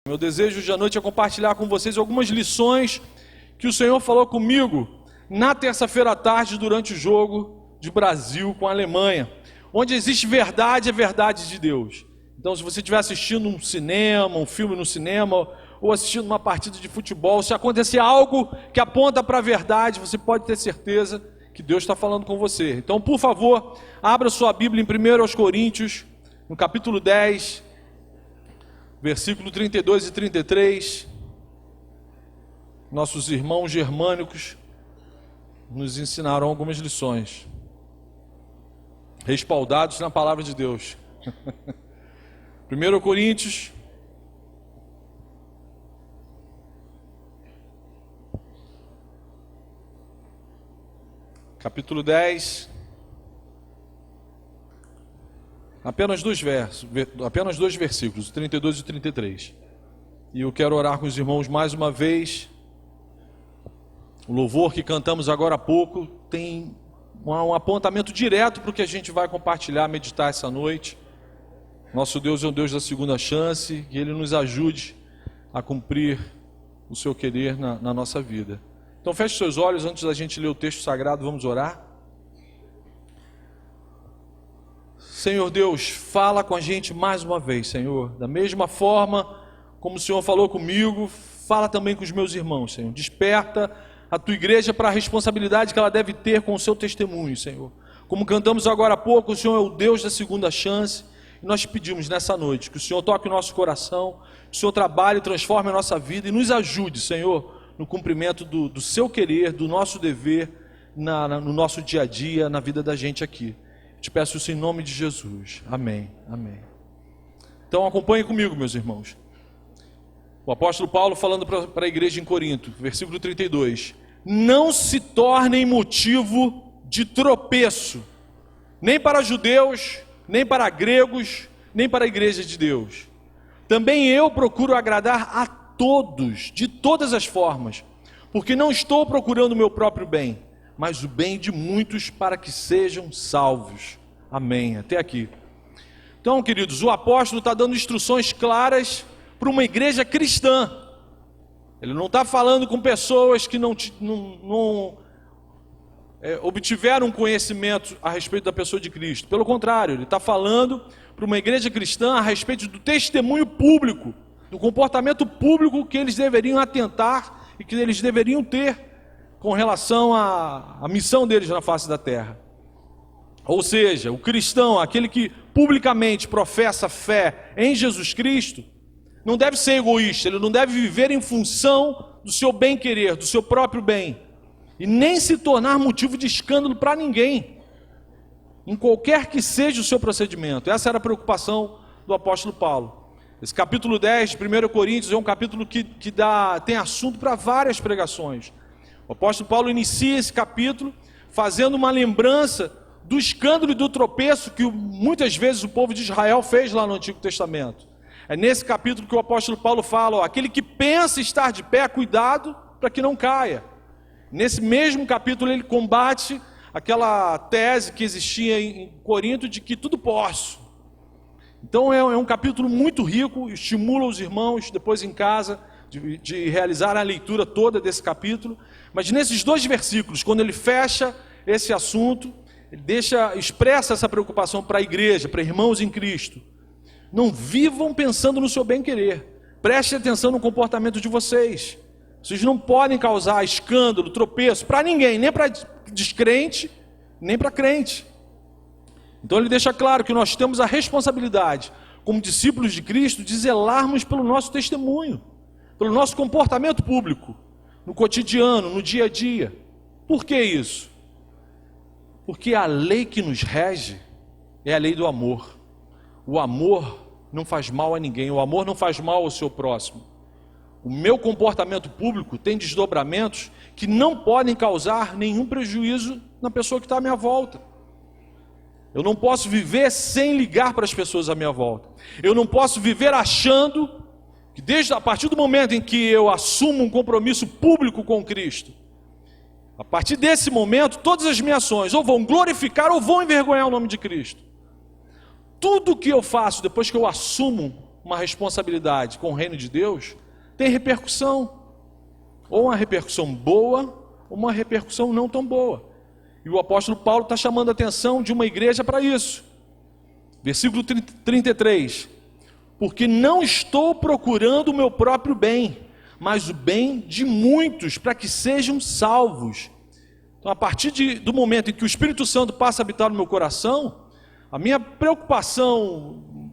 Meu desejo de à noite é compartilhar com vocês algumas lições que o Senhor falou comigo na terça-feira à tarde durante o jogo de Brasil com a Alemanha. Onde existe verdade, é verdade de Deus. Então, se você estiver assistindo um cinema, um filme no cinema, ou assistindo uma partida de futebol, se acontecer algo que aponta para a verdade, você pode ter certeza que Deus está falando com você. Então, por favor, abra sua Bíblia em 1 Coríntios, no capítulo 10, versículo 32 e 33. Nossos irmãos germânicos nos ensinaram algumas lições, respaldados na palavra de Deus. 1 Coríntios, capítulo 10, apenas dois versículos, 32 e 33. E eu quero orar com os irmãos mais uma vez. O louvor que cantamos agora há pouco tem um apontamento direto para o que a gente vai compartilhar, meditar essa noite. Nosso Deus é um Deus da segunda chance, que Ele nos ajude a cumprir o seu querer na nossa vida. Então feche seus olhos antes da gente ler o texto sagrado, vamos orar. Senhor Deus, fala com a gente mais uma vez, Senhor. Da mesma forma como o Senhor falou comigo, fala também com os meus irmãos, Senhor. Desperta a tua igreja para a responsabilidade que ela deve ter com o seu testemunho, Senhor. Como cantamos agora há pouco, o Senhor é o Deus da segunda chance. E nós pedimos nessa noite que o Senhor toque o nosso coração, que o Senhor trabalhe e transforme a nossa vida e nos ajude, Senhor, no cumprimento do seu querer, do nosso dever, no nosso dia a dia, na vida da gente aqui. Te peço isso em nome de Jesus. Amém. Amém. Então acompanhe comigo, meus irmãos. O apóstolo Paulo falando para a igreja em Corinto, versículo 32. Não se tornem motivo de tropeço, nem para judeus, nem para gregos, nem para a igreja de Deus. Também eu procuro agradar a todos, de todas as formas, porque não estou procurando o meu próprio bem, mas o bem de muitos para que sejam salvos. Amém. Até aqui. Então, queridos, o apóstolo está dando instruções claras para uma igreja cristã. Ele não está falando com pessoas que não obtiveram conhecimento a respeito da pessoa de Cristo. Pelo contrário, ele está falando para uma igreja cristã a respeito do testemunho público, do comportamento público que eles deveriam atentar e que eles deveriam ter com relação à missão deles na face da terra. Ou seja, o cristão, aquele que publicamente professa fé em Jesus Cristo, não deve ser egoísta, ele não deve viver em função do seu bem-querer, do seu próprio bem, e nem se tornar motivo de escândalo para ninguém, em qualquer que seja o seu procedimento. Essa era a preocupação do apóstolo Paulo. Esse capítulo 10 de 1 Coríntios é um capítulo que tem assunto para várias pregações. O apóstolo Paulo inicia esse capítulo fazendo uma lembrança do escândalo e do tropeço que muitas vezes o povo de Israel fez lá no Antigo Testamento. É nesse capítulo que o apóstolo Paulo fala, aquele que pensa estar de pé, cuidado para que não caia. Nesse mesmo capítulo ele combate aquela tese que existia em Corinto de que tudo posso. Então é um capítulo muito rico, estimula os irmãos depois em casa de realizar a leitura toda desse capítulo. Mas nesses dois versículos, quando ele fecha esse assunto, ele expressa essa preocupação para a igreja, para irmãos em Cristo. Não vivam pensando no seu bem-querer. Prestem atenção no comportamento de vocês. Vocês não podem causar escândalo, tropeço para ninguém, nem para descrente, nem para crente. Então ele deixa claro que nós temos a responsabilidade, como discípulos de Cristo, de zelarmos pelo nosso testemunho, pelo nosso comportamento público, no cotidiano, no dia a dia. Por que isso? Porque a lei que nos rege é a lei do amor. O amor não faz mal a ninguém, o amor não faz mal ao seu próximo. O meu comportamento público tem desdobramentos que não podem causar nenhum prejuízo na pessoa que está à minha volta. Eu não posso viver sem ligar para as pessoas à minha volta. Eu não posso viver achando que a partir do momento em que eu assumo um compromisso público com Cristo, a partir desse momento, todas as minhas ações ou vão glorificar ou vão envergonhar o nome de Cristo. Tudo que eu faço depois que eu assumo uma responsabilidade com o reino de Deus, tem repercussão. Ou uma repercussão boa, ou uma repercussão não tão boa. E o apóstolo Paulo está chamando a atenção de uma igreja para isso. Versículo 33. Porque não estou procurando o meu próprio bem, mas o bem de muitos, para que sejam salvos. Então, a partir do momento em que o Espírito Santo passa a habitar no meu coração, a minha preocupação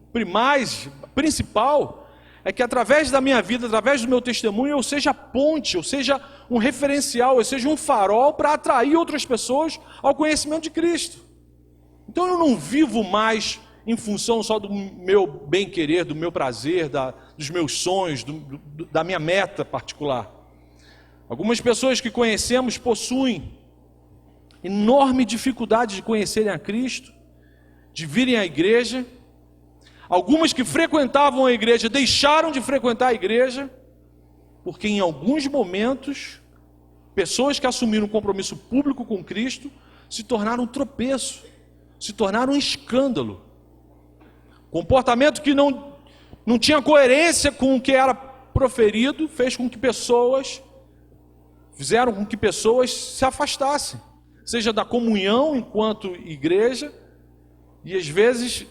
principal, é que através da minha vida, através do meu testemunho, eu seja ponte, eu seja um referencial, eu seja um farol para atrair outras pessoas ao conhecimento de Cristo. Então eu não vivo mais em função só do meu bem-querer, do meu prazer, dos meus sonhos, da minha meta particular. Algumas pessoas que conhecemos possuem enorme dificuldade de conhecerem a Cristo, de virem à igreja. Algumas que frequentavam a igreja deixaram de frequentar a igreja, porque em alguns momentos, pessoas que assumiram um compromisso público com Cristo se tornaram um tropeço, se tornaram um escândalo. Comportamento que não tinha coerência com o que era proferido, fizeram com que pessoas se afastassem, seja da comunhão enquanto igreja, e às vezes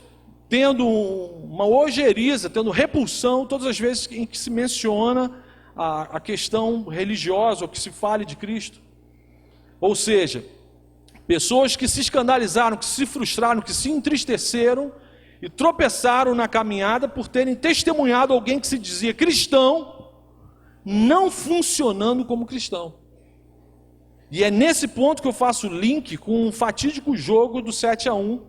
tendo uma ojeriza, tendo repulsão todas as vezes em que se menciona a questão religiosa, ou que se fale de Cristo. Ou seja, pessoas que se escandalizaram, que se frustraram, que se entristeceram e tropeçaram na caminhada por terem testemunhado alguém que se dizia cristão, não funcionando como cristão. E é nesse ponto que eu faço o link com um fatídico jogo do 7-1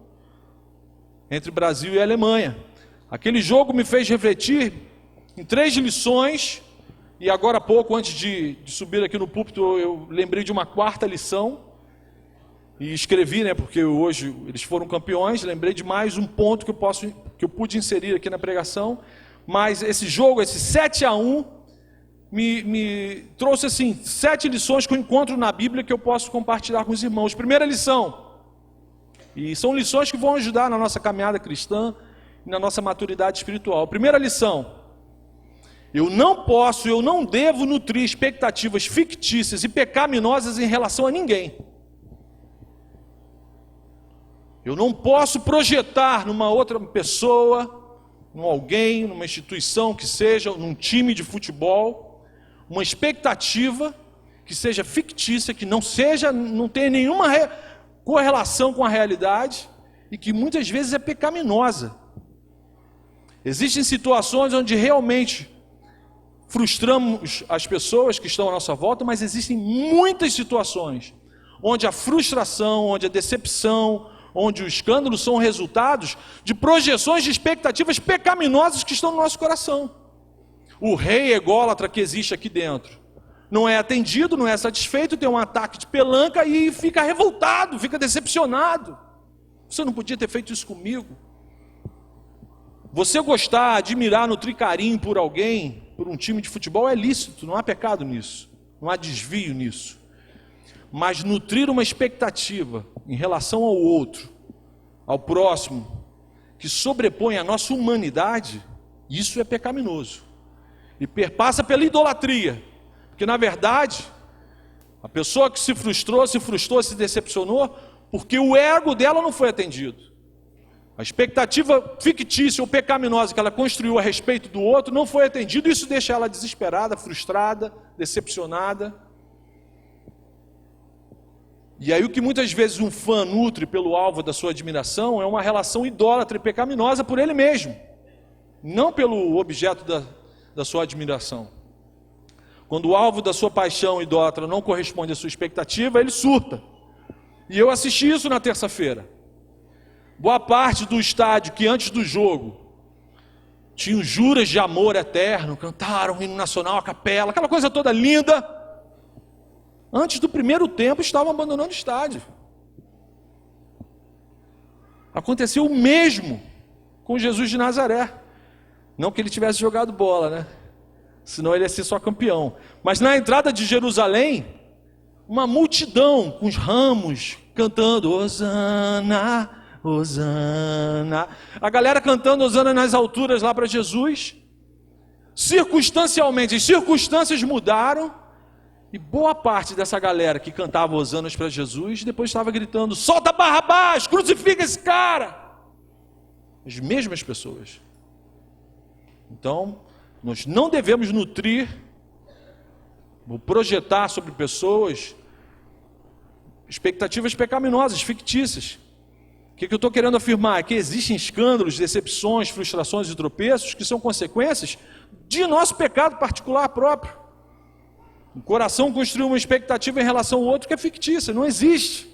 entre Brasil e Alemanha. Aquele jogo me fez refletir em 3 lições, e agora há pouco, antes de subir aqui no púlpito, eu lembrei de uma 4ª lição, e escrevi, porque hoje eles foram campeões, lembrei de mais um ponto que eu pude inserir aqui na pregação, mas esse jogo, esse 7-1, me trouxe 7 lições que eu encontro na Bíblia que eu posso compartilhar com os irmãos. Primeira lição, e são lições que vão ajudar na nossa caminhada cristã e na nossa maturidade espiritual. Primeira lição: eu não devo nutrir expectativas fictícias e pecaminosas em relação a ninguém. Eu não posso projetar numa outra pessoa, num alguém, numa instituição que seja, num time de futebol, uma expectativa que seja fictícia, que não tenha nenhuma correlação com a realidade e que muitas vezes é pecaminosa. Existem situações onde realmente frustramos as pessoas que estão à nossa volta, mas existem muitas situações onde a frustração, onde a decepção, onde o escândalo são resultados de projeções de expectativas pecaminosas que estão no nosso coração. O rei ególatra que existe aqui dentro não é atendido, não é satisfeito, tem um ataque de pelanca e fica revoltado, fica decepcionado. Você não podia ter feito isso comigo. Você gostar, admirar, nutrir carinho por alguém, por um time de futebol é lícito, não há pecado nisso, não há desvio nisso. Mas nutrir uma expectativa em relação ao outro, ao próximo, que sobrepõe a nossa humanidade, isso é pecaminoso. E perpassa pela idolatria. Porque na verdade, a pessoa que se frustrou, se decepcionou, porque o ego dela não foi atendido. A expectativa fictícia ou pecaminosa que ela construiu a respeito do outro não foi atendida, e isso deixa ela desesperada, frustrada, decepcionada. E aí o que muitas vezes um fã nutre pelo alvo da sua admiração é uma relação idólatra e pecaminosa por ele mesmo, não pelo objeto da sua admiração. Quando o alvo da sua paixão idólatra não corresponde à sua expectativa, ele surta. E eu assisti isso na terça-feira. Boa parte do estádio que antes do jogo tinham juras de amor eterno, cantaram o hino nacional, a capela, aquela coisa toda linda, antes do primeiro tempo estavam abandonando o estádio. Aconteceu o mesmo com Jesus de Nazaré. Não que ele tivesse jogado bola, né? Senão ele ia ser só campeão. Mas na entrada de Jerusalém, uma multidão com os ramos cantando Hosana, Hosana. A galera cantando Hosana nas alturas lá para Jesus. Circunstancialmente, as circunstâncias mudaram. E boa parte dessa galera que cantava hosanas para Jesus, depois estava gritando, solta Barrabás, crucifica esse cara. As mesmas pessoas. Então, nós não devemos nutrir, ou projetar sobre pessoas, expectativas pecaminosas, fictícias. O que eu estou querendo afirmar? É que existem escândalos, decepções, frustrações e tropeços que são consequências de nosso pecado particular próprio. O coração construiu uma expectativa em relação ao outro que é fictícia, não existe.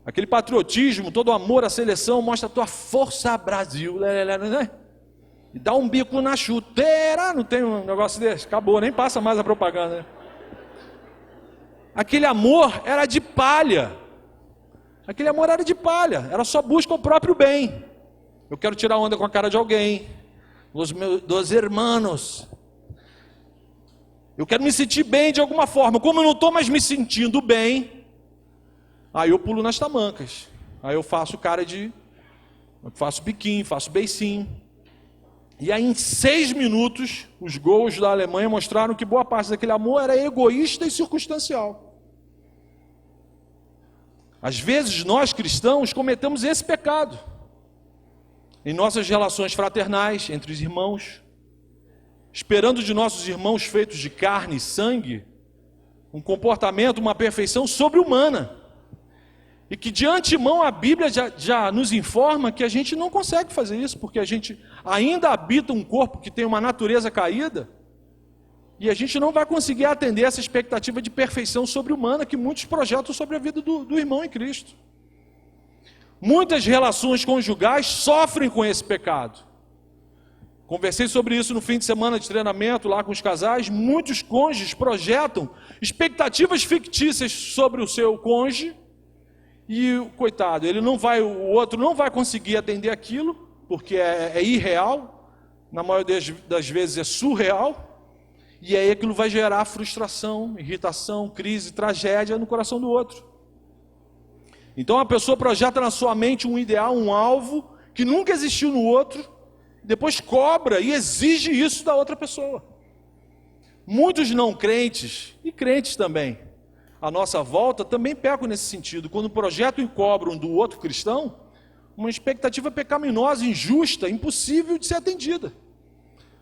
Aquele patriotismo, todo amor à seleção mostra a tua força, Brasil, né? E dá um bico na chuteira, não tem um negócio desse? Acabou, nem passa mais a propaganda. Né? Aquele amor era de palha. Aquele amor era de palha, era só busca o próprio bem. Eu quero tirar onda com a cara de alguém, dos irmãos. Eu quero me sentir bem de alguma forma. Como eu não estou mais me sentindo bem, aí eu pulo nas tamancas. Aí eu faço cara de... Eu faço biquinho, faço beicinho. E aí em 6 minutos, os gols da Alemanha mostraram que boa parte daquele amor era egoísta e circunstancial. Às vezes nós cristãos cometemos esse pecado. Em nossas relações fraternais, entre os irmãos. Esperando de nossos irmãos feitos de carne e sangue, um comportamento, uma perfeição sobre-humana. E que de antemão a Bíblia já nos informa que a gente não consegue fazer isso, porque a gente ainda habita um corpo que tem uma natureza caída, e a gente não vai conseguir atender essa expectativa de perfeição sobre-humana que muitos projetam sobre a vida do irmão em Cristo. Muitas relações conjugais sofrem com esse pecado. Conversei sobre isso no fim de semana de treinamento lá com os casais. Muitos cônjuges projetam expectativas fictícias sobre o seu cônjuge e, coitado, o outro não vai conseguir atender aquilo, porque é irreal, na maioria das vezes é surreal, e aí aquilo vai gerar frustração, irritação, crise, tragédia no coração do outro. Então a pessoa projeta na sua mente um ideal, um alvo, que nunca existiu no outro, depois cobra e exige isso da outra pessoa. Muitos não crentes, e crentes também, à nossa volta, também pecam nesse sentido. Quando projetam e cobram do outro cristão, uma expectativa pecaminosa, injusta, impossível de ser atendida.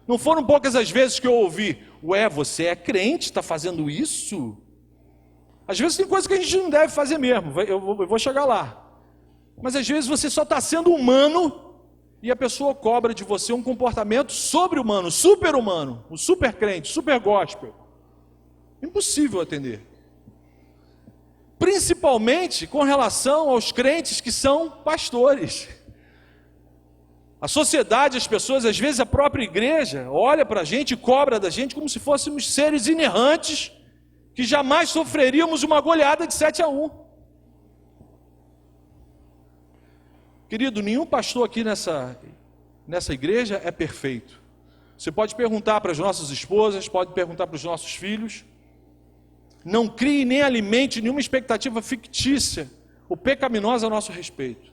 Não foram poucas as vezes que eu ouvi, você é crente, está fazendo isso? Às vezes tem coisas que a gente não deve fazer mesmo, eu vou chegar lá. Mas às vezes você só está sendo humano, e a pessoa cobra de você um comportamento sobre-humano, super-humano, um super-crente, super-gospel. Impossível atender. Principalmente com relação aos crentes que são pastores. A sociedade, as pessoas, às vezes a própria igreja, olha para a gente e cobra da gente como se fôssemos seres inerrantes, que jamais sofreríamos uma goleada de 7-1. Querido, nenhum pastor aqui nessa igreja é perfeito. Você pode perguntar para as nossas esposas, pode perguntar para os nossos filhos. Não crie nem alimente nenhuma expectativa fictícia ou pecaminosa a nosso respeito.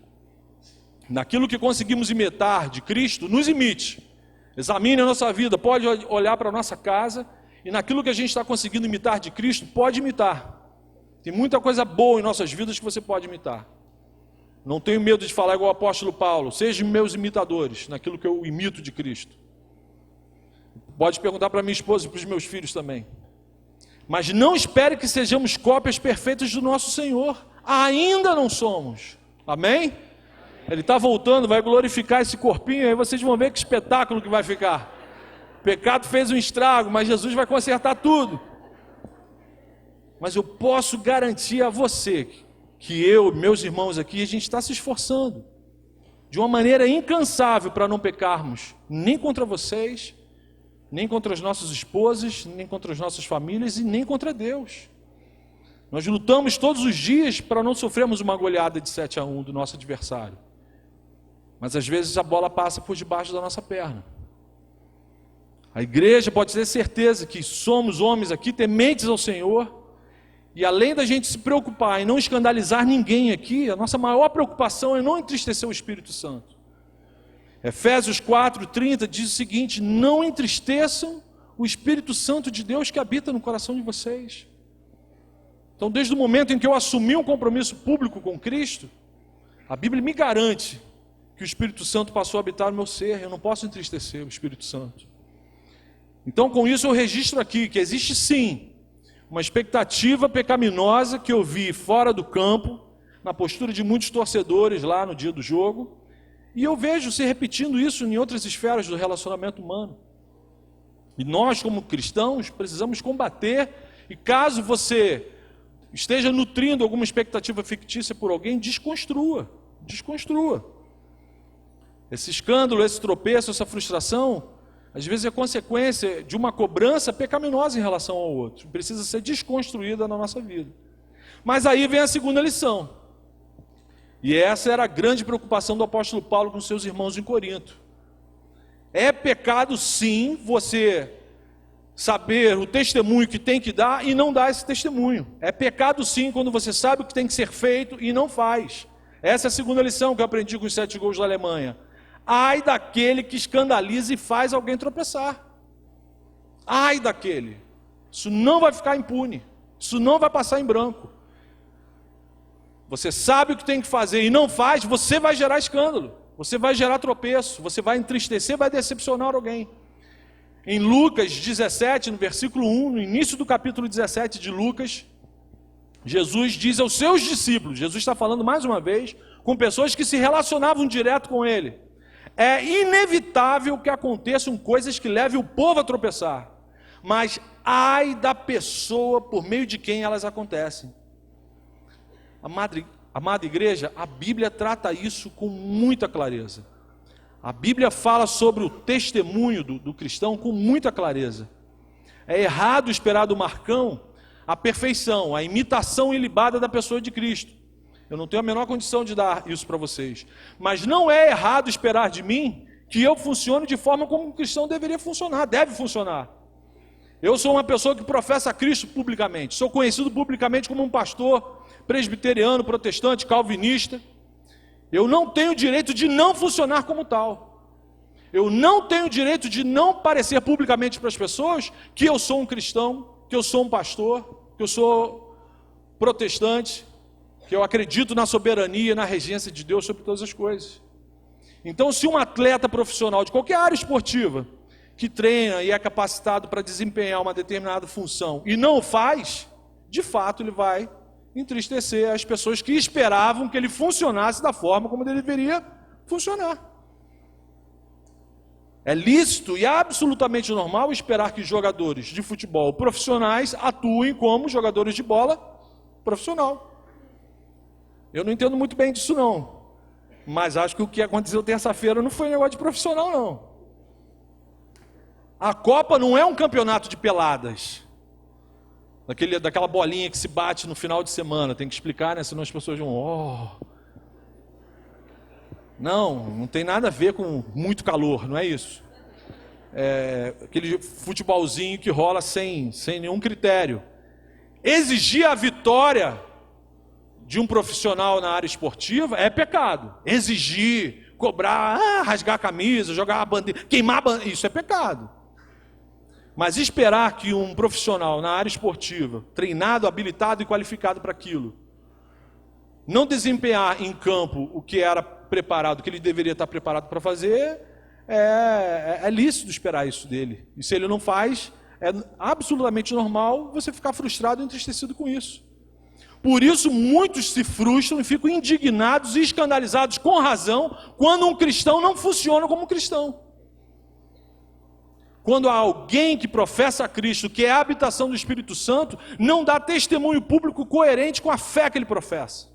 Naquilo que conseguimos imitar de Cristo, nos imite. Examine a nossa vida, pode olhar para a nossa casa e naquilo que a gente está conseguindo imitar de Cristo, pode imitar. Tem muita coisa boa em nossas vidas que você pode imitar. Não tenho medo de falar igual o apóstolo Paulo. Sejam meus imitadores naquilo que eu imito de Cristo. Pode perguntar para minha esposa e para os meus filhos também. Mas não espere que sejamos cópias perfeitas do nosso Senhor. Ainda não somos. Amém? Ele está voltando, vai glorificar esse corpinho. Aí vocês vão ver que espetáculo que vai ficar. O pecado fez um estrago, mas Jesus vai consertar tudo. Mas eu posso garantir a você que eu, meus irmãos aqui, a gente está se esforçando de uma maneira incansável para não pecarmos, nem contra vocês, nem contra as nossas esposas, nem contra as nossas famílias e nem contra Deus. Nós lutamos todos os dias para não sofrermos uma goleada de 7-1 do nosso adversário. Mas às vezes a bola passa por debaixo da nossa perna. A igreja pode ter certeza que somos homens aqui tementes ao Senhor, E além da gente se preocupar em não escandalizar ninguém aqui, a nossa maior preocupação é não entristecer o Espírito Santo. Efésios 4:30 diz o seguinte: não entristeçam o Espírito Santo de Deus que habita no coração de vocês. Então, desde o momento em que eu assumi um compromisso público com Cristo, a Bíblia me garante que o Espírito Santo passou a habitar no meu ser. Eu não posso entristecer o Espírito Santo. Então, com isso eu registro aqui que existe sim uma expectativa pecaminosa que eu vi fora do campo, na postura de muitos torcedores lá no dia do jogo, e eu vejo se repetindo isso em outras esferas do relacionamento humano. E nós, como cristãos, precisamos combater, e caso você esteja nutrindo alguma expectativa fictícia por alguém, desconstrua. Esse escândalo, esse tropeço, essa frustração, às vezes é consequência de uma cobrança pecaminosa em relação ao outro. Precisa ser desconstruída na nossa vida. Mas aí vem a segunda lição. E essa era a grande preocupação do apóstolo Paulo com seus irmãos em Corinto. É pecado sim você saber o testemunho que tem que dar e não dar esse testemunho. É pecado sim quando você sabe o que tem que ser feito e não faz. Essa é a segunda lição que eu aprendi com os 7 gols da Alemanha. Ai daquele que escandaliza e faz alguém tropeçar. Ai daquele. Isso não vai ficar impune. Isso não vai passar em branco. Você sabe o que tem que fazer e não faz, você vai gerar escândalo. Você vai gerar tropeço. Você vai entristecer, vai decepcionar alguém. Em Lucas 17, no versículo 1, no início do capítulo 17 de Lucas, Jesus diz aos seus discípulos, Jesus está falando mais uma vez, com pessoas que se relacionavam direto com ele: é inevitável que aconteçam coisas que levem o povo a tropeçar, mas ai da pessoa por meio de quem elas acontecem. Amada igreja, a Bíblia trata isso com muita clareza. A Bíblia fala sobre o testemunho do cristão com muita clareza. É errado esperar do Marcão a perfeição, a imitação ilibada da pessoa de Cristo. Eu não tenho a menor condição de dar isso para vocês. Mas não é errado esperar de mim que eu funcione de forma como um cristão deveria funcionar, deve funcionar. Eu sou uma pessoa que professa Cristo publicamente. Sou conhecido publicamente como um pastor presbiteriano, protestante, calvinista. Eu não tenho o direito de não funcionar como tal. Eu não tenho o direito de não parecer publicamente para as pessoas que eu sou um cristão, que eu sou um pastor, que eu sou protestante, que eu acredito na soberania e na regência de Deus sobre todas as coisas. Então, se um atleta profissional de qualquer área esportiva, que treina e é capacitado para desempenhar uma determinada função e não o faz, de fato ele vai entristecer as pessoas que esperavam que ele funcionasse da forma como ele deveria funcionar. É lícito e absolutamente normal esperar que jogadores de futebol profissionais atuem como jogadores de bola profissional. Eu não entendo muito bem disso não, mas acho que o que aconteceu terça-feira não foi um negócio de profissional não. A Copa não é um campeonato de peladas, daquela bolinha que se bate no final de semana. Tem que explicar, né? Senão as pessoas vão... Não tem nada a ver com muito calor, não é isso. É aquele futebolzinho que rola sem nenhum critério. Exigir a vitória de um profissional na área esportiva é pecado. Exigir, cobrar, rasgar a camisa, jogar a bandeira, queimar a bandeira, isso é pecado. Mas esperar que um profissional na área esportiva, treinado, habilitado e qualificado para aquilo, não desempenhar em campo o que era preparado, o que ele deveria estar preparado para fazer, é lícito esperar isso dele. E se ele não faz, é absolutamente normal você ficar frustrado e entristecido com isso. Por isso muitos se frustram e ficam indignados e escandalizados com razão quando um cristão não funciona como cristão. Quando há alguém que professa a Cristo, que é a habitação do Espírito Santo, não dá testemunho público coerente com a fé que ele professa.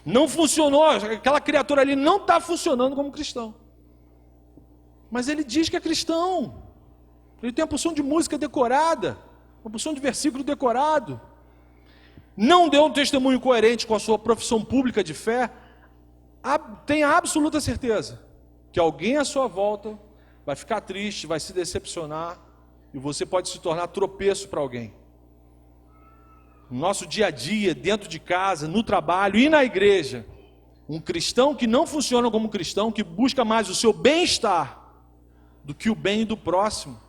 Não funcionou, aquela criatura ali não está funcionando como cristão. Mas ele diz que é cristão. Ele tem a porção de música decorada, uma porção de versículo decorado. Não deu um testemunho coerente com a sua profissão pública de fé. Tenha absoluta certeza que alguém à sua volta vai ficar triste, vai se decepcionar, e você pode se tornar tropeço para alguém. no nosso dia a dia, dentro de casa, no trabalho e na igreja, um cristão que não funciona como cristão, que busca mais o seu bem-estar do que o bem do próximo,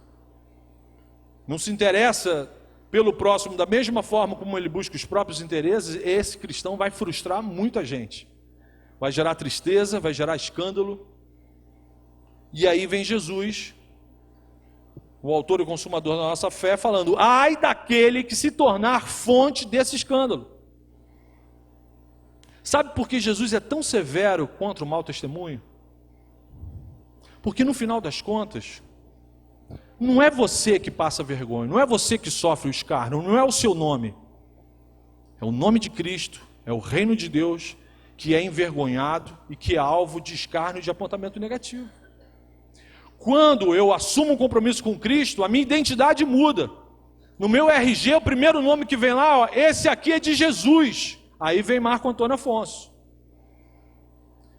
não se interessa pelo próximo da mesma forma como ele busca os próprios interesses, esse cristão vai frustrar muita gente. Vai gerar tristeza, vai gerar escândalo. E aí vem Jesus, o autor e consumador da nossa fé, falando: ai daquele que se tornar fonte desse escândalo. Sabe por que Jesus é tão severo contra o mau testemunho? Porque no final das contas, não é você que passa vergonha, não é você que sofre o escárnio, não é o seu nome. É o nome de Cristo, é o reino de Deus que é envergonhado e que é alvo de escárnio e de apontamento negativo. Quando eu assumo um compromisso com Cristo, a minha identidade muda. No meu RG, o primeiro nome que vem lá, ó, esse aqui é de Jesus. Aí vem Marco Antônio Afonso.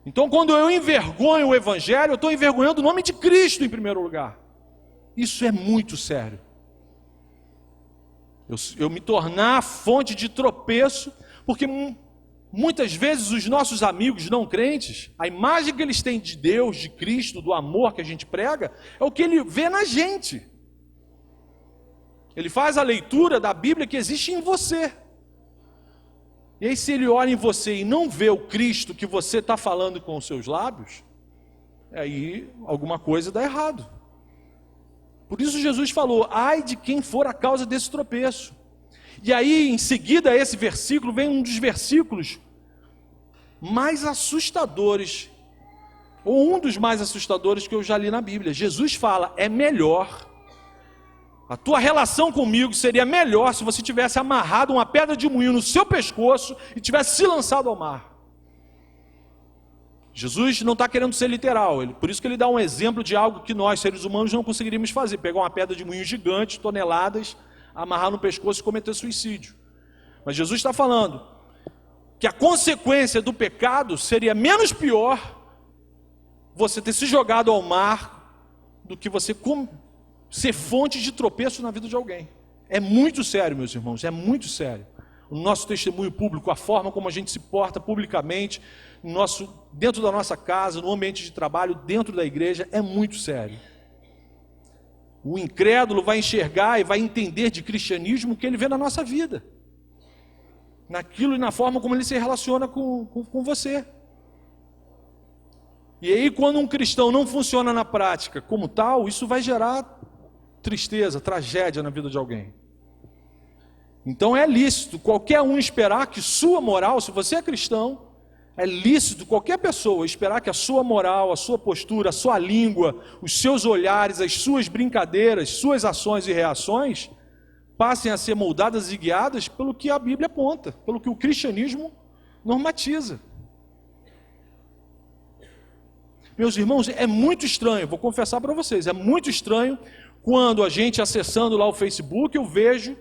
Então, quando eu envergonho o Evangelho, eu estou envergonhando o nome de Cristo em primeiro lugar. Isso é muito sério. Eu me tornar fonte de tropeço, porque muitas vezes os nossos amigos não crentes, a imagem que eles têm de Deus, de Cristo, do amor que a gente prega, é o que ele vê na gente. Ele faz a leitura da Bíblia que existe em você. E aí, se ele olha em você e não vê o Cristo que você está falando com os seus lábios, aí alguma coisa dá errado. Por isso Jesus falou: ai de quem for a causa desse tropeço. E aí, em seguida a esse versículo, vem um dos versículos mais assustadores, ou um dos mais assustadores que eu já li na Bíblia. Jesus fala: é melhor, a tua relação comigo seria melhor se você tivesse amarrado uma pedra de moinho no seu pescoço e tivesse se lançado ao mar. Jesus não está querendo ser literal, por isso que ele dá um exemplo de algo que nós, seres humanos, não conseguiríamos fazer: pegar uma pedra de moinho gigante, toneladas, amarrar no pescoço e cometer suicídio. Mas Jesus está falando que a consequência do pecado seria menos pior você ter se jogado ao mar do que você ser fonte de tropeço na vida de alguém. É muito sério, meus irmãos, é muito sério. O nosso testemunho público, a forma como a gente se porta publicamente, dentro da nossa casa, no ambiente de trabalho, dentro da igreja, é muito sério. O incrédulo vai enxergar e vai entender de cristianismo o que ele vê na nossa vida, naquilo e na forma como ele se relaciona com você. E aí, quando um cristão não funciona na prática como tal, isso vai gerar tristeza, tragédia na vida de alguém. Então é lícito qualquer um esperar que sua moral, se você é cristão, é lícito qualquer pessoa esperar que a sua moral, a sua postura, a sua língua, os seus olhares, as suas brincadeiras, suas ações e reações passem a ser moldadas e guiadas pelo que a Bíblia aponta, pelo que o cristianismo normatiza. Meus irmãos, é muito estranho, vou confessar para vocês, é muito estranho quando a gente, acessando lá o Facebook, eu vejo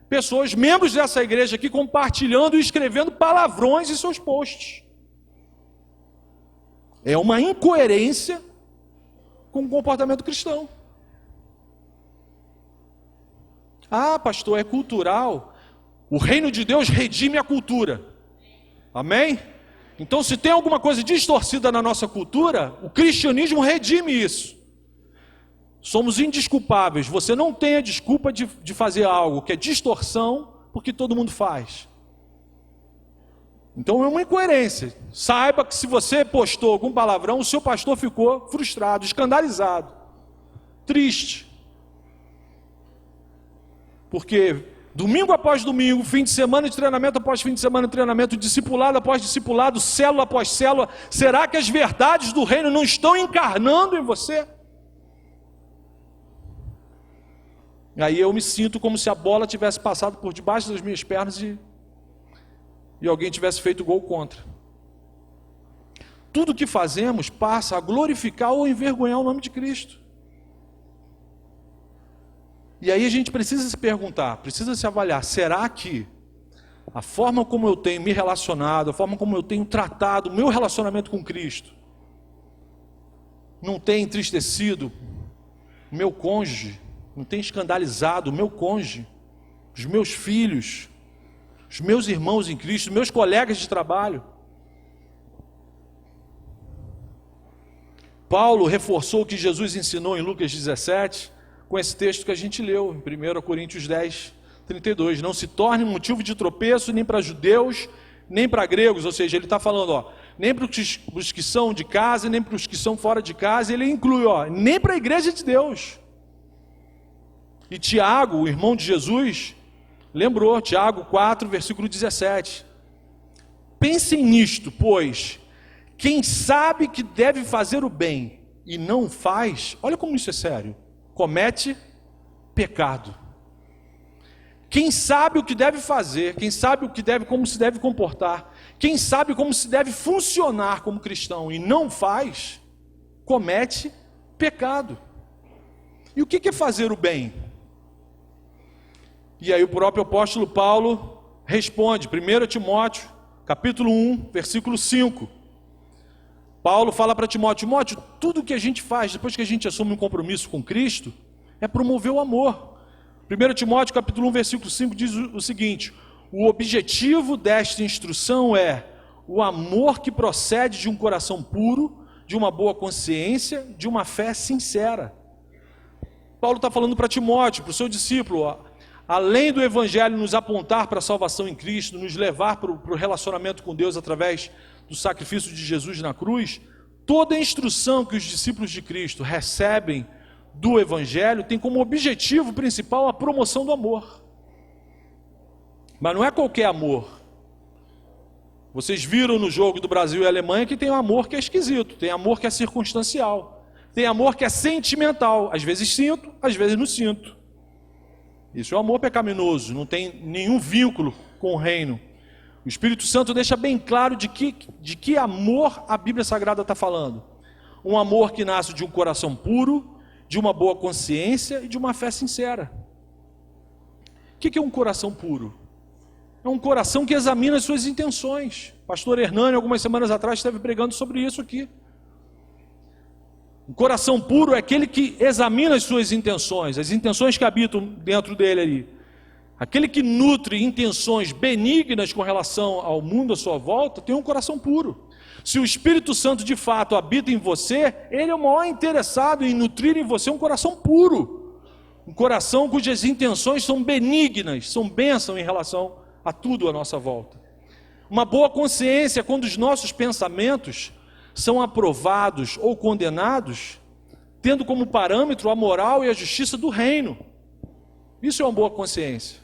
pessoas, membros dessa igreja aqui, compartilhando e escrevendo palavrões em seus posts. É uma incoerência com o comportamento cristão. Ah, pastor, é cultural. O reino de Deus redime a cultura. Amém? Então, se tem alguma coisa distorcida na nossa cultura, o cristianismo redime isso. Somos indesculpáveis. Você não tem a desculpa de fazer algo que é distorção, porque todo mundo faz. Então é uma incoerência. Saiba que se você postou algum palavrão, o seu pastor ficou frustrado, escandalizado, triste. Porque domingo após domingo, fim de semana de treinamento após fim de semana de treinamento, discipulado após discipulado, célula após célula, será que as verdades do reino não estão encarnando em você? Aí eu me sinto como se a bola tivesse passado por debaixo das minhas pernas e alguém tivesse feito gol contra. Tudo que fazemos passa a glorificar ou envergonhar o nome de Cristo. E aí a gente precisa se perguntar, precisa se avaliar: será que a forma como eu tenho me relacionado, a forma como eu tenho tratado o meu relacionamento com Cristo, não tem entristecido o meu cônjuge, não tem escandalizado o meu cônjuge, os meus filhos, os meus irmãos em Cristo, os meus colegas de trabalho. Paulo reforçou o que Jesus ensinou em Lucas 17, com esse texto que a gente leu, em 1 Coríntios 10, 32. Não se torne motivo de tropeço nem para judeus, nem para gregos. Ou seja, ele está falando, nem para os que são de casa, nem para os que são fora de casa. Ele inclui, nem para a igreja de Deus. E Tiago, o irmão de Jesus, lembrou, Tiago 4, versículo 17. Pensem nisto, pois quem sabe que deve fazer o bem e não faz, olha como isso é sério, comete pecado. Quem sabe o que deve fazer, quem sabe como se deve comportar, quem sabe como se deve funcionar como cristão e não faz, comete pecado. E o que é fazer o bem? E aí o próprio apóstolo Paulo responde, 1 Timóteo, capítulo 1, versículo 5. Paulo fala para Timóteo, tudo que a gente faz depois que a gente assume um compromisso com Cristo, é promover o amor. 1 Timóteo capítulo 1, versículo 5 diz o seguinte: o objetivo desta instrução é o amor que procede de um coração puro, de uma boa consciência, de uma fé sincera. Paulo está falando para Timóteo, para o seu discípulo, além do evangelho nos apontar para a salvação em Cristo, nos levar para o relacionamento com Deus através do sacrifício de Jesus na cruz, toda a instrução que os discípulos de Cristo recebem do evangelho tem como objetivo principal a promoção do amor. Mas não é qualquer amor. Vocês viram no jogo do Brasil e Alemanha que tem um amor que é esquisito, tem amor que é circunstancial, tem amor que é sentimental, às vezes sinto, às vezes não sinto. Isso é um amor pecaminoso, não tem nenhum vínculo com o reino. O Espírito Santo deixa bem claro de que amor a Bíblia Sagrada está falando. Um amor que nasce de um coração puro, de uma boa consciência e de uma fé sincera. O que é um coração puro? É um coração que examina as suas intenções. O pastor Hernani, algumas semanas atrás, esteve pregando sobre isso aqui. Um coração puro é aquele que examina as suas intenções, as intenções que habitam dentro dele ali. Aquele que nutre intenções benignas com relação ao mundo à sua volta, tem um coração puro. Se o Espírito Santo de fato habita em você, ele é o maior interessado em nutrir em você um coração puro. Um coração cujas intenções são benignas, são bênção em relação a tudo à nossa volta. Uma boa consciência quando os nossos pensamentos são aprovados ou condenados, tendo como parâmetro a moral e a justiça do reino. Isso é uma boa consciência.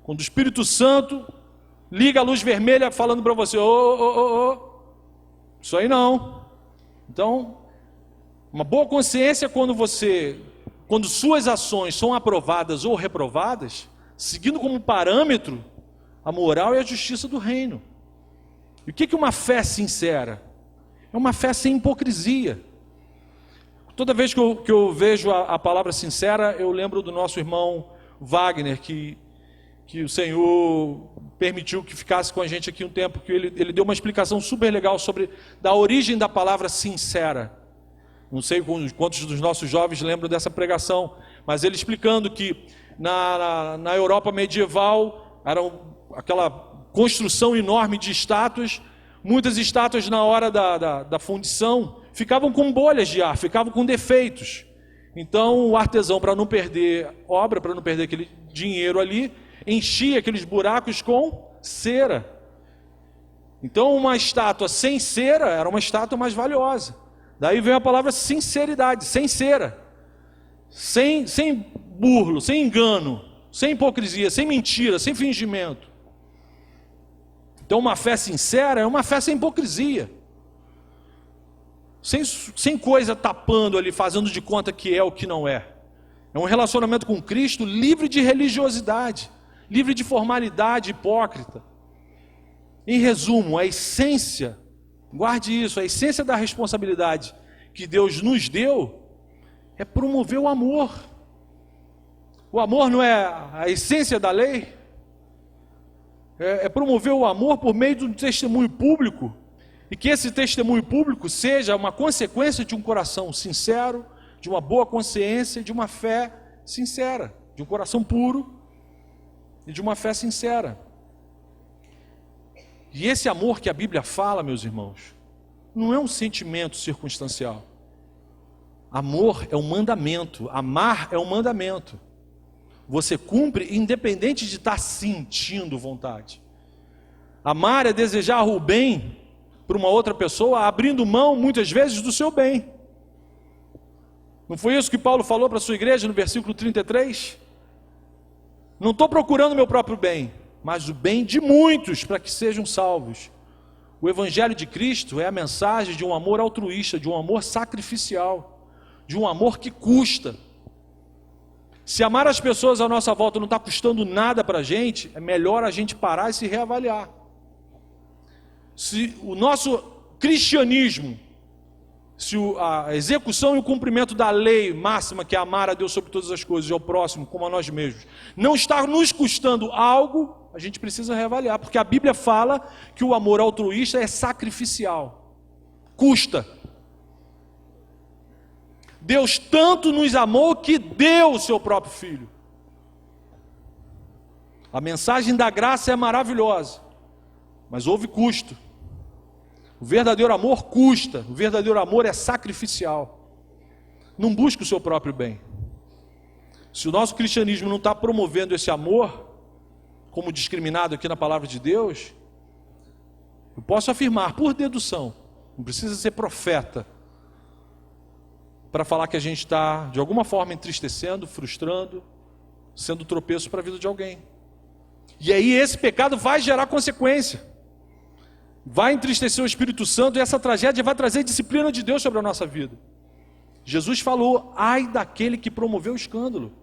Quando o Espírito Santo liga a luz vermelha falando para você, isso aí não. Então, uma boa consciência quando suas ações são aprovadas ou reprovadas, seguindo como parâmetro a moral e a justiça do reino. E o que é uma fé sincera? É uma fé sem hipocrisia. Toda vez que eu vejo a palavra sincera, eu lembro do nosso irmão Wagner, que o Senhor permitiu que ficasse com a gente aqui um tempo, que ele deu uma explicação super legal da origem da palavra sincera. Não sei quantos dos nossos jovens lembram dessa pregação, mas ele explicando que na Europa medieval, era aquela construção enorme de estátuas, muitas estátuas na hora da fundição, ficavam com bolhas de ar, ficavam com defeitos. Então o artesão, para não perder obra, para não perder aquele dinheiro ali, enchia aqueles buracos com cera. Então uma estátua sem cera era uma estátua mais valiosa. Daí vem a palavra sinceridade, sem cera, sem burlo, sem engano, sem hipocrisia, sem mentira, sem fingimento. Então uma fé sincera é uma fé sem hipocrisia, sem coisa tapando ali, fazendo de conta que é o que não é. É um relacionamento com Cristo livre de religiosidade, livre de formalidade hipócrita. Em resumo, a essência, guarde isso, a essência da responsabilidade que Deus nos deu é promover o amor. O amor não é a essência da lei? É promover o amor por meio de um testemunho público, e que esse testemunho público seja uma consequência de um coração sincero, de uma boa consciência, de uma fé sincera, de um coração puro e de uma fé sincera. E esse amor que a Bíblia fala, meus irmãos, não é um sentimento circunstancial. Amor é um mandamento, amar é um mandamento. Você cumpre independente de estar sentindo vontade. Amar é desejar o bem para uma outra pessoa, abrindo mão muitas vezes do seu bem. Não foi isso que Paulo falou para a sua igreja no versículo 33? Não estou procurando meu próprio bem, mas o bem de muitos para que sejam salvos. O Evangelho de Cristo é a mensagem de um amor altruísta, de um amor sacrificial, de um amor que custa. Se amar as pessoas à nossa volta não está custando nada para a gente, é melhor a gente parar e se reavaliar. Se o nosso cristianismo, se a execução e o cumprimento da lei máxima, que é amar a Deus sobre todas as coisas e ao próximo como a nós mesmos, não está nos custando algo, a gente precisa reavaliar, porque a Bíblia fala que o amor altruísta é sacrificial, custa. Deus tanto nos amou que deu o seu próprio Filho. A mensagem da graça é maravilhosa, mas houve custo. O verdadeiro amor custa, o verdadeiro amor é sacrificial. Não busca o seu próprio bem. Se o nosso cristianismo não está promovendo esse amor, como discriminado aqui na palavra de Deus, eu posso afirmar por dedução, não precisa ser profeta, para falar que a gente está de alguma forma entristecendo, frustrando, sendo tropeço para a vida de alguém. E aí esse pecado vai gerar consequência, vai entristecer o Espírito Santo, e essa tragédia vai trazer disciplina de Deus sobre a nossa vida. Jesus falou: ai daquele que promoveu o escândalo.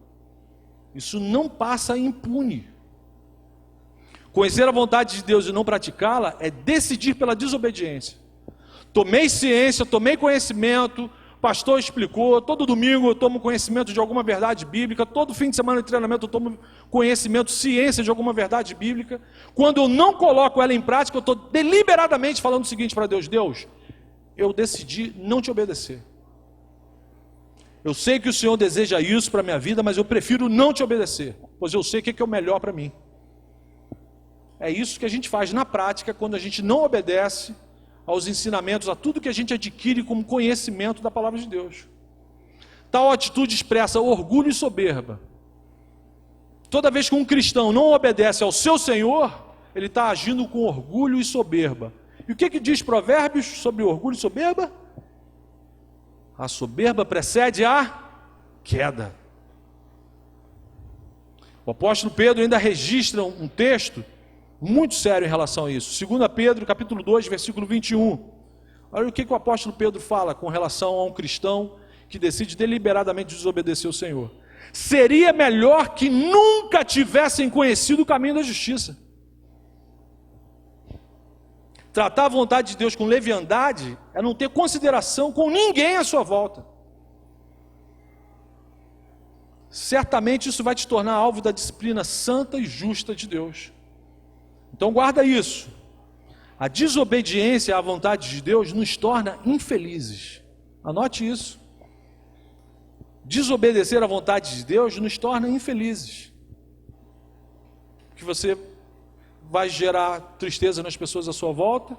Isso não passa impune. Conhecer a vontade de Deus e não praticá-la é decidir pela desobediência. Tomei ciência, tomei conhecimento, o pastor explicou, todo domingo eu tomo conhecimento de alguma verdade bíblica, todo fim de semana de treinamento eu tomo conhecimento, ciência de alguma verdade bíblica. Quando eu não coloco ela em prática, eu estou deliberadamente falando o seguinte para Deus: Deus, eu decidi não te obedecer. Eu sei que o Senhor deseja isso para a minha vida, mas eu prefiro não te obedecer, pois eu sei o que é o melhor para mim. É isso que a gente faz na prática quando a gente não obedece aos ensinamentos, a tudo que a gente adquire como conhecimento da palavra de Deus. Tal atitude expressa orgulho e soberba. Toda vez que um cristão não obedece ao seu Senhor, ele está agindo com orgulho e soberba. E o que diz Provérbios sobre orgulho e soberba? A soberba precede a queda. O apóstolo Pedro ainda registra um texto muito sério em relação a isso. 2 Pedro, capítulo 2, versículo 21. Olha o que o apóstolo Pedro fala com relação a um cristão que decide deliberadamente desobedecer o Senhor. Seria melhor que nunca tivessem conhecido o caminho da justiça. Tratar a vontade de Deus com leviandade é não ter consideração com ninguém à sua volta. Certamente isso vai te tornar alvo da disciplina santa e justa de Deus. Então guarda isso. A desobediência à vontade de Deus nos torna infelizes. Anote isso. Desobedecer à vontade de Deus nos torna infelizes. Porque você vai gerar tristeza nas pessoas à sua volta,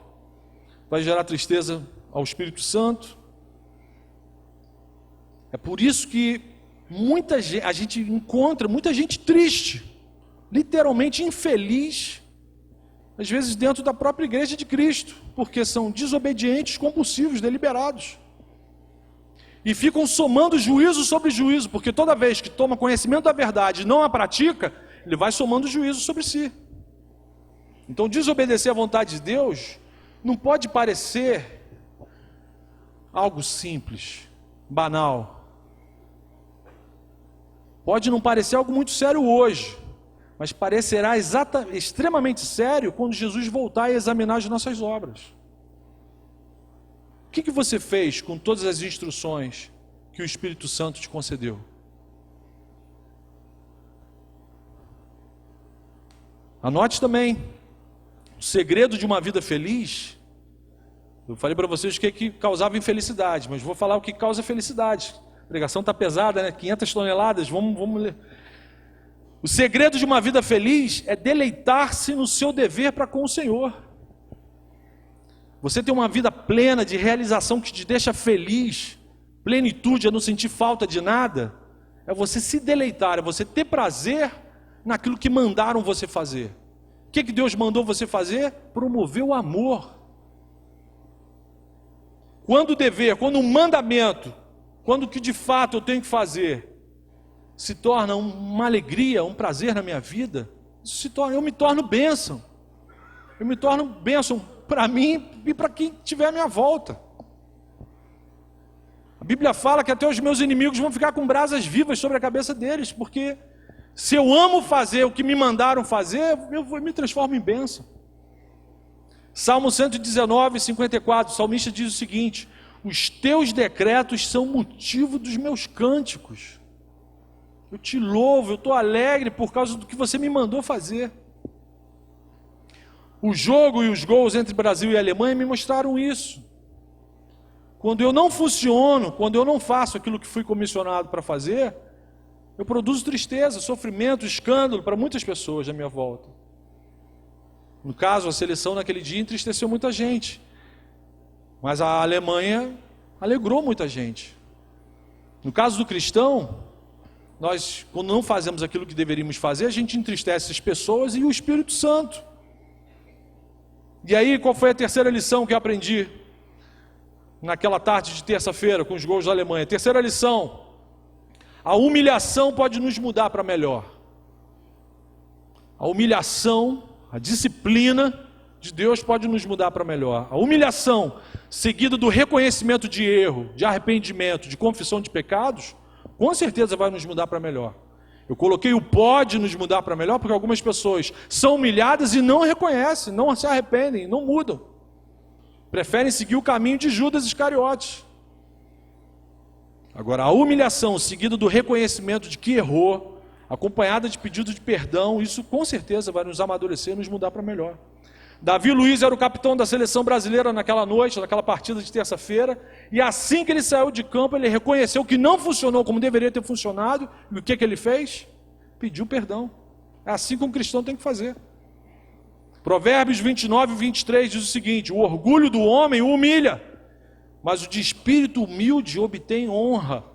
vai gerar tristeza ao Espírito Santo. É por isso que a gente encontra muita gente triste, literalmente infeliz, às vezes dentro da própria igreja de Cristo, porque são desobedientes, compulsivos, deliberados. E ficam somando juízo sobre juízo, porque toda vez que toma conhecimento da verdade e não a pratica, ele vai somando juízo sobre si. Então desobedecer à vontade de Deus não pode parecer algo simples, banal. Pode não parecer algo muito sério hoje, mas parecerá extremamente sério quando Jesus voltar e examinar as nossas obras. O que você fez com todas as instruções que o Espírito Santo te concedeu? Anote também, o segredo de uma vida feliz. Eu falei para vocês o que causava infelicidade, mas vou falar o que causa felicidade. A pregação está pesada, né? 500 toneladas, vamos ler. O segredo de uma vida feliz é deleitar-se no seu dever para com o Senhor. você ter uma vida plena de realização que te deixa feliz, plenitude é não sentir falta de nada, é você se deleitar, é você ter prazer naquilo que mandaram você fazer. O que Deus mandou você fazer? Promover o amor. Quando o dever, quando um mandamento, quando o que de fato eu tenho que fazer se torna uma alegria, um prazer na minha vida, eu me torno bênção. Eu me torno bênção para mim e para quem estiver à minha volta. A Bíblia fala que até os meus inimigos vão ficar com brasas vivas sobre a cabeça deles, porque se eu amo fazer o que me mandaram fazer, eu me transformo em bênção. Salmo 119, 54, o salmista diz o seguinte: os teus decretos são motivo dos meus cânticos. Eu te louvo, eu estou alegre por causa do que você me mandou fazer. O jogo e os gols entre Brasil e Alemanha me mostraram isso. Quando eu não funciono, quando eu não faço aquilo que fui comissionado para fazer, eu produzo tristeza, sofrimento, escândalo para muitas pessoas à minha volta. No caso, a seleção naquele dia entristeceu muita gente, mas a Alemanha alegrou muita gente. No caso do cristão, nós, quando não fazemos aquilo que deveríamos fazer, a gente entristece as pessoas e o Espírito Santo. E aí, qual foi a terceira lição que eu aprendi naquela tarde de terça-feira com os gols da Alemanha? Terceira lição: a humilhação pode nos mudar para melhor. A humilhação, a disciplina de Deus pode nos mudar para melhor. A humilhação, seguida do reconhecimento de erro, de arrependimento, de confissão de pecados, com certeza vai nos mudar para melhor. Eu coloquei o pode nos mudar para melhor, porque algumas pessoas são humilhadas e não reconhecem, não se arrependem, não mudam. Preferem seguir o caminho de Judas Iscariotes. Agora, a humilhação seguida do reconhecimento de que errou, acompanhada de pedido de perdão, isso com certeza vai nos amadurecer e nos mudar para melhor. Davi Luiz era o capitão da seleção brasileira naquela noite, naquela partida de terça-feira, e assim que ele saiu de campo, ele reconheceu que não funcionou como deveria ter funcionado, e o que ele fez? Pediu perdão. É assim que um cristão tem que fazer. Provérbios 29 e 23 diz o seguinte: o orgulho do homem o humilha, mas o de espírito humilde obtém honra.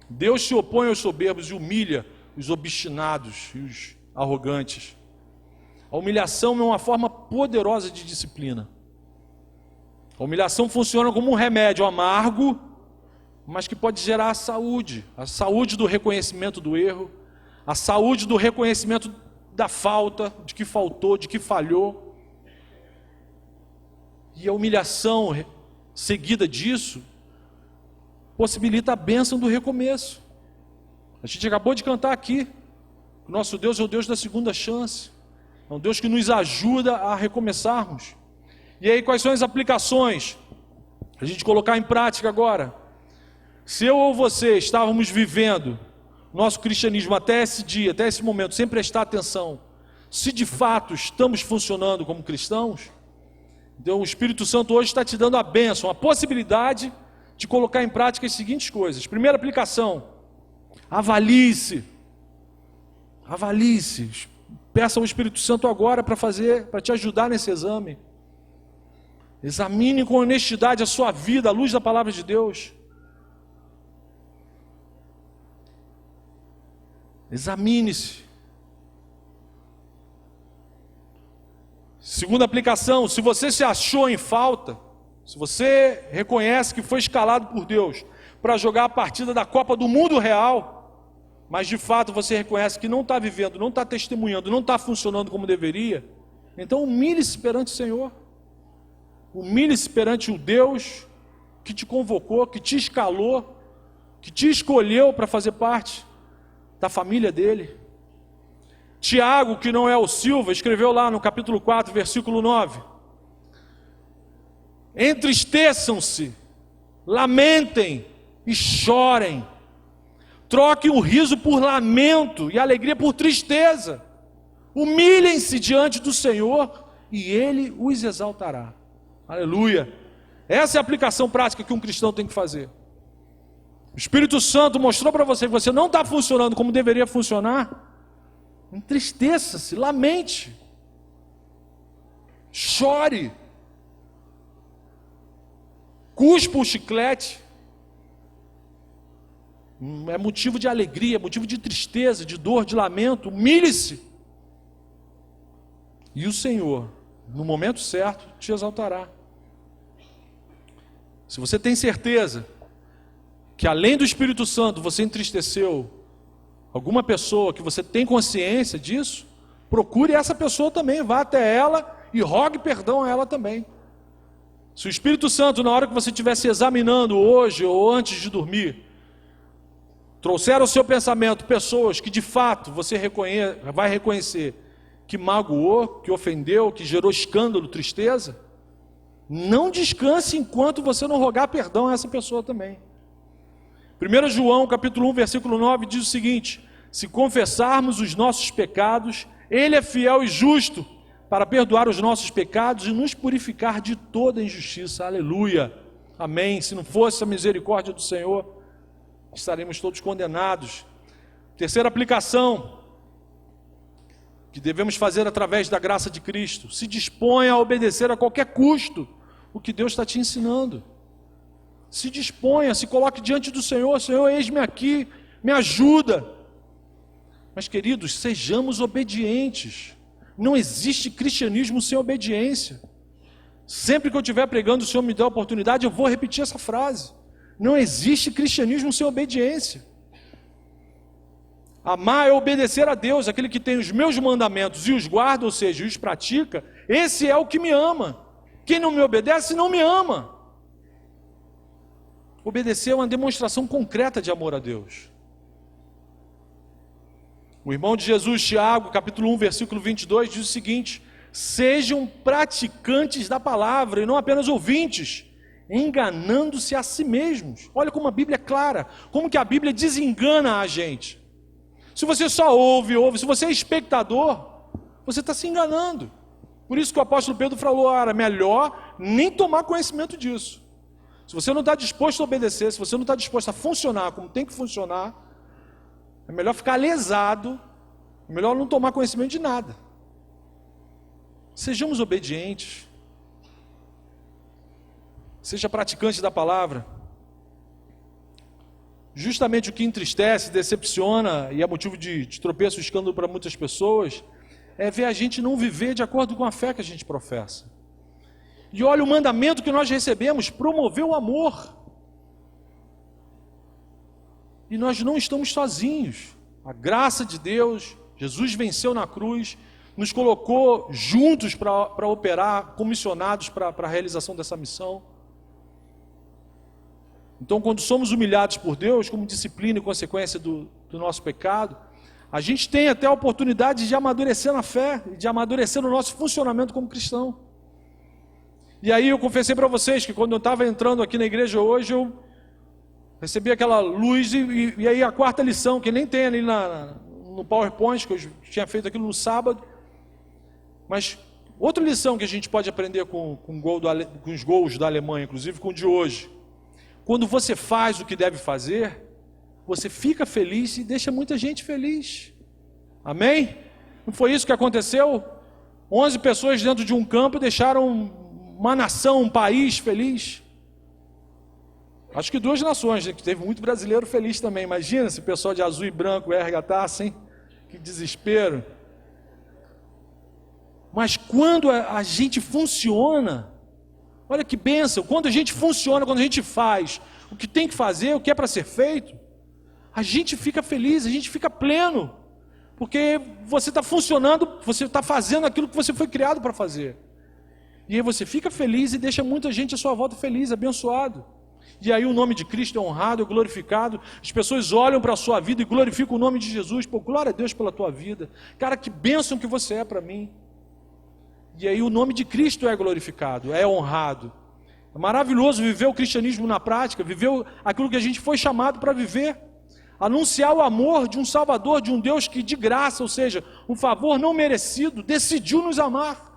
Deus se opõe aos soberbos e humilha os obstinados e os arrogantes. A humilhação é uma forma poderosa de disciplina. A humilhação funciona como um remédio amargo, mas que pode gerar a saúde do reconhecimento do erro, a saúde do reconhecimento da falta, de que faltou, de que falhou. E a humilhação seguida disso possibilita a bênção do recomeço. A gente acabou de cantar aqui: o nosso Deus é o Deus da segunda chance. É um Deus que nos ajuda a recomeçarmos. E aí, quais são as aplicações? A gente colocar em prática agora. Se eu ou você estávamos vivendo nosso cristianismo até esse dia, até esse momento, sem prestar atenção, se de fato estamos funcionando como cristãos, então o Espírito Santo hoje está te dando a bênção, a possibilidade de colocar em prática as seguintes coisas. Primeira aplicação: avalie-se. Avalie-se. Peça ao Espírito Santo agora para te ajudar nesse exame. Examine com honestidade a sua vida à luz da palavra de Deus. Examine-se. Segunda aplicação: se você se achou em falta, se você reconhece que foi escalado por Deus para jogar a partida da Copa do Mundo real, mas de fato você reconhece que não está vivendo, não está testemunhando, não está funcionando como deveria, então humilhe-se perante o Senhor. Humilhe-se perante o Deus que te convocou, que te escalou, que te escolheu para fazer parte da família dele. Tiago, que não é o Silva, escreveu lá no capítulo 4, versículo 9: entristeçam-se, lamentem e chorem. Troquem o riso por lamento e a alegria por tristeza. Humilhem-se diante do Senhor e Ele os exaltará. Aleluia. Essa é a aplicação prática que um cristão tem que fazer. O Espírito Santo mostrou para você que você não está funcionando como deveria funcionar. Entristeça-se, lamente, chore, cuspa o chiclete. É motivo de alegria, é motivo de tristeza, de dor, de lamento. Humilhe-se. E o Senhor, no momento certo, te exaltará. Se você tem certeza que além do Espírito Santo você entristeceu alguma pessoa, que você tem consciência disso, procure essa pessoa também, vá até ela e rogue perdão a ela também. Se o Espírito Santo, na hora que você estiver se examinando hoje ou antes de dormir, trouxer ao seu pensamento pessoas que de fato você vai reconhecer que magoou, que ofendeu, que gerou escândalo, tristeza, não descanse enquanto você não rogar perdão a essa pessoa também. 1 João capítulo 1, versículo 9 diz o seguinte: se confessarmos os nossos pecados, Ele é fiel e justo para perdoar os nossos pecados e nos purificar de toda injustiça. Aleluia, amém. Se não fosse a misericórdia do Senhor, estaremos todos condenados. Terceira aplicação que devemos fazer através da graça de Cristo: se disponha a obedecer a qualquer custo o que Deus está te ensinando. Se disponha, se coloque diante do Senhor: Senhor, eis-me aqui, me ajuda. Mas queridos, sejamos obedientes. Não existe cristianismo sem obediência. Sempre que eu estiver pregando, o Senhor me dá a oportunidade, eu vou repetir essa frase. Não existe cristianismo sem obediência. Amar é obedecer a Deus. Aquele que tem os meus mandamentos e os guarda, ou seja, os pratica, esse é o que me ama. Quem não me obedece, não me ama. Obedecer é uma demonstração concreta de amor a Deus. O irmão de Jesus, Tiago, capítulo 1, versículo 22, diz o seguinte: sejam praticantes da palavra e não apenas ouvintes, enganando-se a si mesmos. Olha como a Bíblia é clara, como que a Bíblia desengana a gente. Se você só ouve, se você é espectador, você está se enganando. Por isso que o apóstolo Pedro falou: era melhor nem tomar conhecimento disso. Se você não está disposto a obedecer, se você não está disposto a funcionar como tem que funcionar, é melhor ficar lesado, é melhor não tomar conhecimento de nada. Sejamos obedientes. Seja praticante da palavra. Justamente o que entristece, decepciona e é motivo de tropeço e escândalo para muitas pessoas é ver a gente não viver de acordo com a fé que a gente professa. E olha o mandamento que nós recebemos: promover o amor. E nós não estamos sozinhos. A graça de Deus, Jesus venceu na cruz, nos colocou juntos para operar, comissionados para a realização dessa missão. Então, quando somos humilhados por Deus, como disciplina e consequência do nosso pecado, a gente tem até a oportunidade de amadurecer na fé, de amadurecer no nosso funcionamento como cristão. E aí eu confessei para vocês que quando eu estava entrando aqui na igreja hoje, eu recebi aquela luz e aí a quarta lição, que nem tem ali no PowerPoint, que eu tinha feito aquilo no sábado, mas outra lição que a gente pode aprender com os gols da Alemanha, inclusive com o de hoje: quando você faz o que deve fazer, você fica feliz e deixa muita gente feliz. Amém? Não foi isso que aconteceu? 11 pessoas dentro de um campo deixaram uma nação, um país feliz. Acho que 2 nações, que teve muito brasileiro feliz também. Imagina se o pessoal de azul e branco resgatasse, hein? Que desespero. Mas quando a gente funciona, olha que bênção, quando a gente funciona, quando a gente faz o que tem que fazer, o que é para ser feito, a gente fica feliz, a gente fica pleno, porque você está funcionando, você está fazendo aquilo que você foi criado para fazer. E aí você fica feliz e deixa muita gente à sua volta feliz, abençoado. E aí o nome de Cristo é honrado, é glorificado. As pessoas olham para a sua vida e glorificam o nome de Jesus. Pô, glória a Deus pela tua vida. Cara, que bênção que você é para mim. E aí o nome de Cristo é glorificado, é honrado. É maravilhoso viver o cristianismo na prática, viver aquilo que a gente foi chamado para viver. Anunciar o amor de um Salvador, de um Deus que de graça, ou seja, um favor não merecido, decidiu nos amar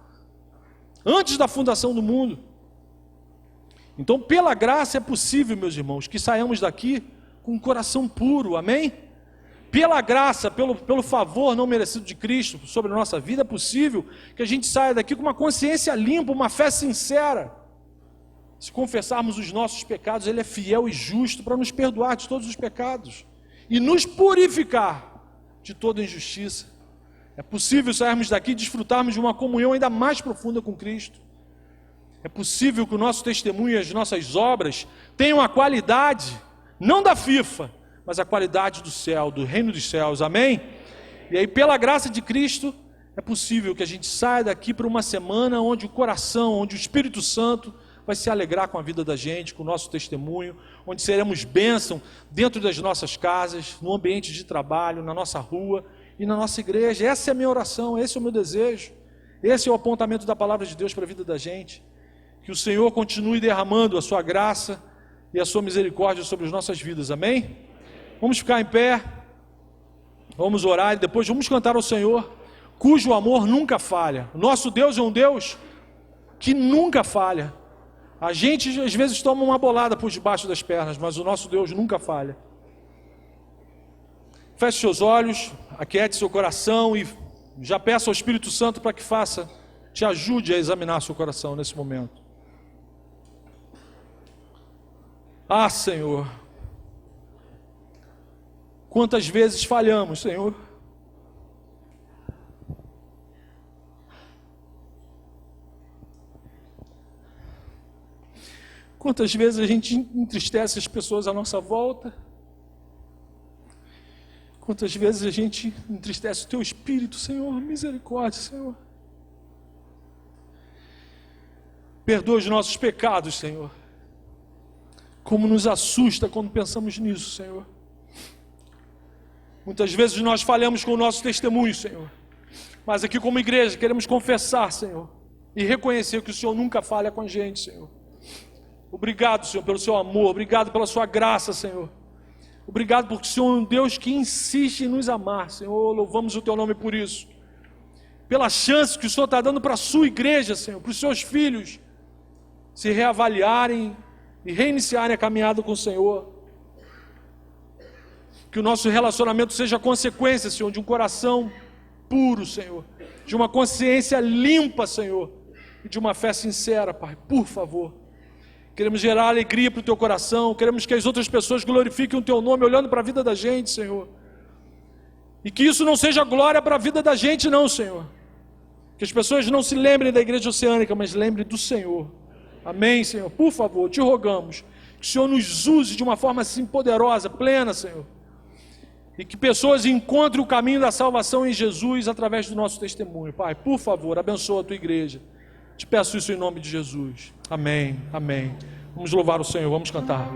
antes da fundação do mundo. Então, pela graça é possível, meus irmãos, que saiamos daqui com um coração puro, amém? Pela graça, pelo favor não merecido de Cristo sobre a nossa vida, é possível que a gente saia daqui com uma consciência limpa, uma fé sincera, Se confessarmos os nossos pecados, Ele é fiel e justo para nos perdoar de todos os pecados e nos purificar de toda injustiça. É possível sairmos daqui e desfrutarmos de uma comunhão ainda mais profunda com Cristo. É possível que o nosso testemunho e as nossas obras tenham a qualidade, não da FIFA, mas a qualidade do céu, do reino dos céus, amém? E aí, pela graça de Cristo, é possível que a gente saia daqui para uma semana onde o coração, onde o Espírito Santo vai se alegrar com a vida da gente, com o nosso testemunho, onde seremos bênção dentro das nossas casas, no ambiente de trabalho, na nossa rua e na nossa igreja. Essa é a minha oração, esse é o meu desejo, esse é o apontamento da palavra de Deus para a vida da gente. Que o Senhor continue derramando a sua graça e a sua misericórdia sobre as nossas vidas, amém? Vamos ficar em pé, vamos orar e depois vamos cantar ao Senhor, cujo amor nunca falha. Nosso Deus é um Deus que nunca falha. A gente às vezes toma uma bolada por debaixo das pernas, mas o nosso Deus nunca falha. Feche seus olhos, aquiete seu coração e já peça ao Espírito Santo para que te ajude a examinar seu coração nesse momento. Ah, Senhor, quantas vezes falhamos, Senhor. Quantas vezes a gente entristece as pessoas à nossa volta? Quantas vezes a gente entristece o Teu Espírito, Senhor? Misericórdia, Senhor. Perdoa os nossos pecados, Senhor. Como nos assusta quando pensamos nisso, Senhor. Muitas vezes nós falhamos com o nosso testemunho, Senhor. Mas aqui como igreja queremos confessar, Senhor, e reconhecer que o Senhor nunca falha com a gente, Senhor. Obrigado, Senhor, pelo seu amor. Obrigado pela sua graça, Senhor. Obrigado porque o Senhor é um Deus que insiste em nos amar, Senhor. Louvamos o Teu nome por isso. Pela chance que o Senhor está dando para a sua igreja, Senhor, para os seus filhos se reavaliarem e reiniciarem a caminhada com o Senhor. Que o nosso relacionamento seja consequência, Senhor, de um coração puro, Senhor. De uma consciência limpa, Senhor. E de uma fé sincera, Pai, por favor. Queremos gerar alegria para o Teu coração. Queremos que as outras pessoas glorifiquem o Teu nome olhando para a vida da gente, Senhor. E que isso não seja glória para a vida da gente, não, Senhor. Que as pessoas não se lembrem da Igreja Oceânica, mas lembrem do Senhor. Amém, Senhor? Por favor, te rogamos que o Senhor nos use de uma forma assim poderosa, plena, Senhor. E que pessoas encontrem o caminho da salvação em Jesus através do nosso testemunho. Pai, por favor, abençoa a Tua igreja. Te peço isso em nome de Jesus. Amém, amém. Vamos louvar o Senhor, vamos cantar.